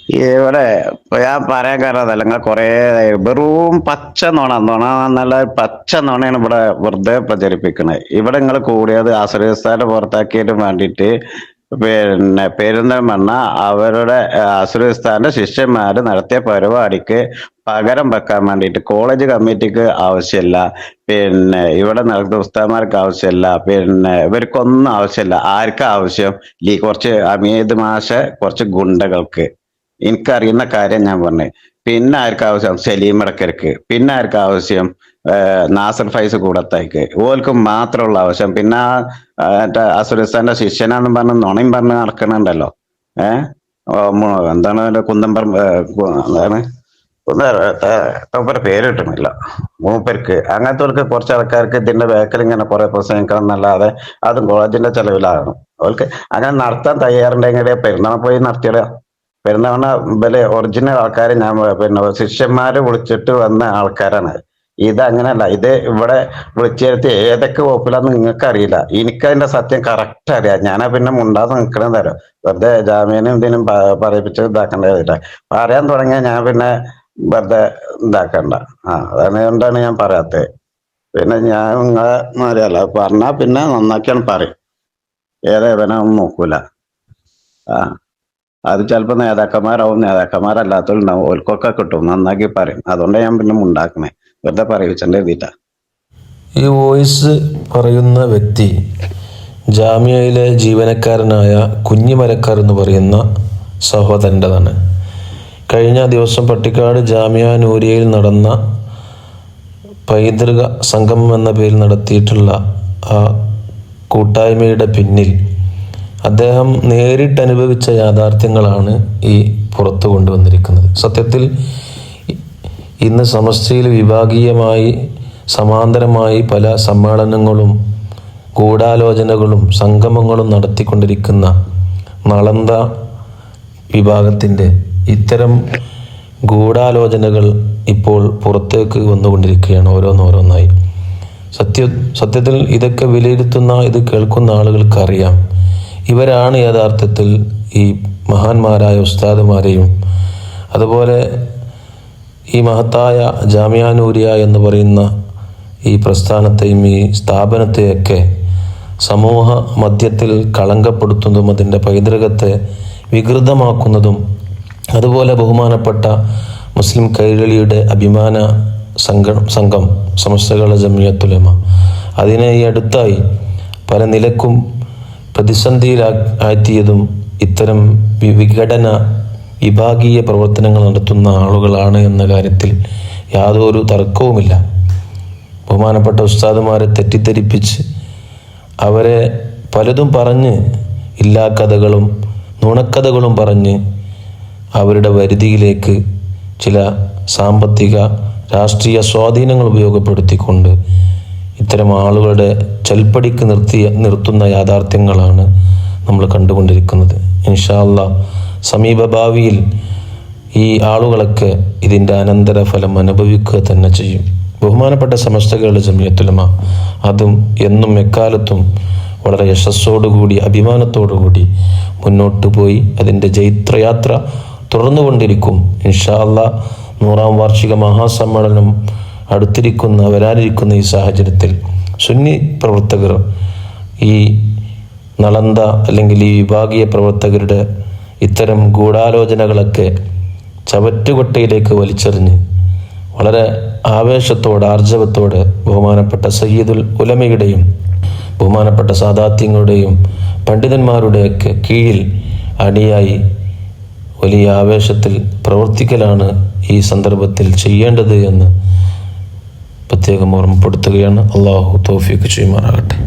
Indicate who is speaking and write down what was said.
Speaker 1: ഇവിടെ ഇപ്പൊ ഞാൻ പറയാൻ കാരണം അതല്ല, നിങ്ങൾ കൊറേ വെറും പച്ച നുണ നല്ല പച്ച നുണയാണ് ഇവിടെ വെറുതെ പ്രചരിപ്പിക്കണത്. ഇവിടെ നിങ്ങൾ കൂടിയത് അസുരസ്ഥാനെ പുറത്താക്കിയതിന് വേണ്ടിയിട്ട് പെരിന്തൽമണ്ണ അവരുടെ അസുരസ്ഥാന്റെ ശിഷ്യന്മാര് നടത്തിയ പരിപാടിക്ക് പകരം വെക്കാൻ വേണ്ടിയിട്ട് കോളേജ് കമ്മിറ്റിക്ക് ആവശ്യമില്ല, ഇവിടെ നടക്കുന്ന ഉസ്താദ്മാർക്ക് ആവശ്യമില്ല, ഇവർക്കൊന്നും ആവശ്യമില്ല. ആർക്കാ ആവശ്യം? കുറച്ച് അമീദ് മാഷ കുറച്ച് ഗുണ്ടകൾക്ക്. എനിക്കറിയുന്ന കാര്യം ഞാൻ പറഞ്ഞു. പിന്നെ ആർക്കും ആവശ്യം സലീം ഇടക്കർക്ക്, പിന്നെ ആർക്കും ആവശ്യം നാസർ ഫൈസ് കൂടത്തായിക്ക്, ഓൽക്ക് മാത്രമുള്ള ആവശ്യം. പിന്നെ അസുരസ്ഥാന്റെ ശിഷ്യനാന്നും പറഞ്ഞ് നുണയും പറഞ്ഞ് നടക്കണുണ്ടല്ലോ. ഏഹ് എന്താണ് അതിന്റെ എന്താണ് മൂപ്പര് പേര് കിട്ടുന്നില്ല. മൂപ്പർക്ക് അങ്ങനത്തെ കുറച്ച് ആൾക്കാർക്ക് ഇതിന്റെ ബാക്കിൽ ഇങ്ങനെ കുറെ പ്രസംഗിക്കണം എന്നല്ലാതെ അതും കോളേജിന്റെ ചെലവിലാകണം. അവർക്ക് അങ്ങനെ നടത്താൻ തയ്യാറുണ്ടെങ്കിൽ പെരുന്നാൾ പോയി നടത്തിയിടുക. പെരുന്നാളിന് ഒറിജിനൽ ആൾക്കാർ ഞാൻ ശിഷ്യന്മാര് വിളിച്ചിട്ട് വന്ന ആൾക്കാരാണ്. ഇത് അങ്ങനെയല്ല. ഇത് ഇവിടെ വിളിച്ചിരുത്തി ഏതൊക്കെ വകുപ്പിലാന്ന് നിങ്ങൾക്ക് അറിയില്ല. എനിക്കതിന്റെ സത്യം കറക്റ്റ് അറിയാം. ഞാനാ പിന്നെ മുണ്ടാതെ നിൽക്കണം തരാം. വെറുതെ ജാമ്യനും ഇതിനും പറയിപ്പിച്ച് ഇതാക്കേണ്ടതില്ല. പറയാൻ തുടങ്ങിയാൽ ഞാൻ പിന്നെ വെറുതെ ഇതാക്കണ്ട. അതുകൊണ്ടാണ് ഞാൻ പറയാത്തത്. പിന്നെ ഞാൻ നിങ്ങളെ മാറിയല്ല പറഞ്ഞാ പിന്നെ നന്നാക്കിയാണ് പറയും. ഏതേവനൊന്നും നോക്കൂല. ആ അത് ചിലപ്പോ നേതാക്കന്മാരാവും, നേതാക്കന്മാരല്ലാത്തവരുണ്ടാവും. ഓൽക്കൊക്കെ കിട്ടും, നന്നാക്കി പറയും. അതുകൊണ്ട് ഞാൻ പിന്നെ ഉണ്ടാക്കണേ, വെറുതെ പറയിച്ചെന്റെ എഴുതിയിട്ടാ.
Speaker 2: ഈ വോയിസ് പറയുന്ന വ്യക്തി ജാമ്യയിലെ ജീവനക്കാരനായ കുഞ്ഞിമരക്കാർ എന്ന് പറയുന്ന സഹോദരൻ്റെതാണ്. കഴിഞ്ഞ ദിവസം പട്ടിക്കാട് ജാമ്യ നൂരിയയിൽ നടന്ന പൈതൃക സംഗമം എന്ന പേരിൽ നടത്തിയിട്ടുള്ള ആ കൂട്ടായ്മയുടെ പിന്നിൽ അദ്ദേഹം നേരിട്ട് അനുഭവിച്ച യാഥാർത്ഥ്യങ്ങളാണ് ഈ പുറത്തു കൊണ്ടുവന്നിരിക്കുന്നത്. സത്യത്തിൽ ഇന്ന് സമസ്തയിൽ വിഭാഗീയമായി സമാന്തരമായി പല സമ്മേളനങ്ങളും ഗൂഢാലോചനകളും സംഗമങ്ങളും നടത്തിക്കൊണ്ടിരിക്കുന്ന നളന്ദ വിഭാഗത്തിൻ്റെ ഇത്തരം ഗൂഢാലോചനകൾ ഇപ്പോൾ പുറത്തേക്ക് വന്നുകൊണ്ടിരിക്കുകയാണ് ഓരോന്നോരോന്നായി. സത്യത്തിൽ ഇതൊക്കെ വിലയിരുത്തുന്ന, ഇത് കേൾക്കുന്ന ആളുകൾക്കറിയാം ഇവരാണ് യഥാർത്ഥത്തിൽ ഈ മഹാന്മാരായ ഉസ്താദുമാരെയും അതുപോലെ ഈ മഹത്തായ ജാമിയ നൂരിയ എന്ന് പറയുന്ന ഈ പ്രസ്ഥാനത്തെയും ഈ സ്ഥാപനത്തെയൊക്കെ സമൂഹ മധ്യത്തിൽ കളങ്കപ്പെടുത്തുന്നതും അതിൻ്റെ പൈതൃകത്തെ വികൃതമാക്കുന്നതും അതുപോലെ ബഹുമാനപ്പെട്ട മുസ്ലിം കൈരളിയുടെ അഭിമാന സംഘം സമസ്തകളുടെ ജമിയത്തുൽ ഉലമ അതിനെ ഈ അടുത്തായി പല നിലക്കും പ്രതിസന്ധിയിലാഴ്ത്തിയതും ഇത്തരം വിഘടന വിഭാഗീയ പ്രവർത്തനങ്ങൾ നടത്തുന്ന ആളുകളാണ് എന്ന കാര്യത്തിൽ യാതൊരു തർക്കവുമില്ല. ബഹുമാനപ്പെട്ട ഉസ്താദുമാരെ തെറ്റിദ്ധരിപ്പിച്ച് അവരെ പലതും പറഞ്ഞ് ഇല്ലാക്കഥകളും നുണക്കഥകളും പറഞ്ഞ് അവരുടെ വരുതിയിലേക്ക് ചില സാമ്പത്തിക രാഷ്ട്രീയ സ്വാധീനങ്ങൾ ഉപയോഗപ്പെടുത്തിക്കൊണ്ട് ഇത്തരം ആളുകളുടെ ചൽപ്പടിക്ക് നിർത്തുന്ന യാഥാർത്ഥ്യങ്ങളാണ് നമ്മൾ കണ്ടുകൊണ്ടിരിക്കുന്നത്. ഇൻഷാ അല്ലാഹ് സമീപ ഭാവിയിൽ ഈ ആളുകളൊക്കെ ഇതിൻ്റെ അനന്തരഫലം അനുഭവിക്കുക തന്നെ ചെയ്യും. ബഹുമാനപ്പെട്ട സമസ്തകളുടെ ജമിയത്തുൽ ഉലമ അതും എന്നും എക്കാലത്തും വളരെ യശസ്സോടുകൂടി അഭിമാനത്തോടുകൂടി മുന്നോട്ട് പോയി അതിൻ്റെ ജൈത്രയാത്ര തുടർന്നുകൊണ്ടിരിക്കും. ഇൻഷാ അല്ലാഹ് 100-ാം വാർഷിക മഹാസമ്മേളനം വരാനിരിക്കുന്ന ഈ സാഹചര്യത്തിൽ സുന്നി പ്രവർത്തകർ ഈ നളന്ദ അല്ലെങ്കിൽ ഈ വിഭാഗീയ പ്രവർത്തകരുടെ ഇത്തരം ഗൂഢാലോചനകളൊക്കെ ചവറ്റുകൊട്ടയിലേക്ക് വലിച്ചെറിഞ്ഞ് വളരെ ആവേശത്തോടെ ആർജവത്തോടെ ബഹുമാനപ്പെട്ട സയ്യിദുൽ ഉലമയുടെയും ബഹുമാനപ്പെട്ട സാദാത്യങ്ങളുടെയും പണ്ഡിതന്മാരുടെയൊക്കെ കീഴിൽ അണിയായി വലിയ ആവേശത്തിൽ പ്രവർത്തിക്കലാണ് ഈ സന്ദർഭത്തിൽ ചെയ്യേണ്ടത് എന്ന് പ്രത്യേകം ഓർമ്മപ്പെടുത്തുകയാണ്. അള്ളാഹു തൗഫീഖ് ചെയ്യുമാറാകട്ടെ.